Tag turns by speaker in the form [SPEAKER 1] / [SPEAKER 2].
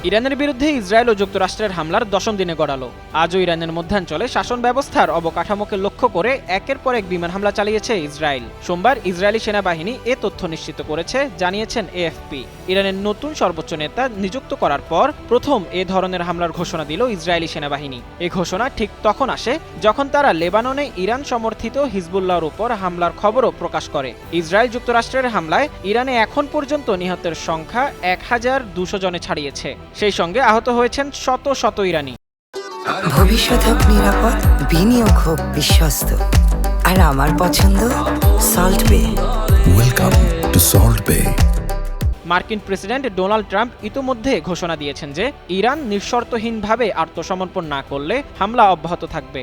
[SPEAKER 1] ইরানের বিরুদ্ধে ইসরায়েল ও যুক্তরাষ্ট্রের হামলার দশম দিনে গড়ালো। আজও ইরানের মধ্যাঞ্চলে শাসন ব্যবস্থার অবকাঠামোকে লক্ষ্য করে একের পর এক বিমান হামলা চালিয়েছে ইসরায়েল। সোমবার ইসরায়েলি সেনাবাহিনী এ তথ্য নিশ্চিত করেছে, জানিয়েছেন এএফপি। ইরানের নতুন সর্বোচ্চ নেতা নিযুক্ত করার পর প্রথম এ ধরনের হামলার ঘোষণা দিল ইসরায়েলি সেনাবাহিনী। এ ঘোষণা ঠিক তখন আসে যখন তারা লেবাননে ইরান সমর্থিত হিজবুল্লাহর উপর হামলার খবরও প্রকাশ করে। ইসরায়েল যুক্তরাষ্ট্রের হামলায় ইরানে এখন পর্যন্ত নিহতের সংখ্যা ১,২০০ জনে ছাড়িয়েছে। সেই সঙ্গে আহত হয়েছেন শত শত ইরানি।
[SPEAKER 2] ভবিষ্যৎ হোক নিরাপদ, বিনিয়োগ হোক বিশ্বস্ত, আর আমার পছন্দ সল্ট বে।
[SPEAKER 3] ওয়েলকাম টু সল্ট বে।
[SPEAKER 1] মার্কিন প্রেসিডেন্ট ডোনাল্ড ট্রাম্প ইতোমধ্যে ঘোষণা দিয়েছেন যে ইরান নিঃশর্তহীনভাবে আত্মসমর্পণ না করলে হামলা অব্যাহত থাকবে।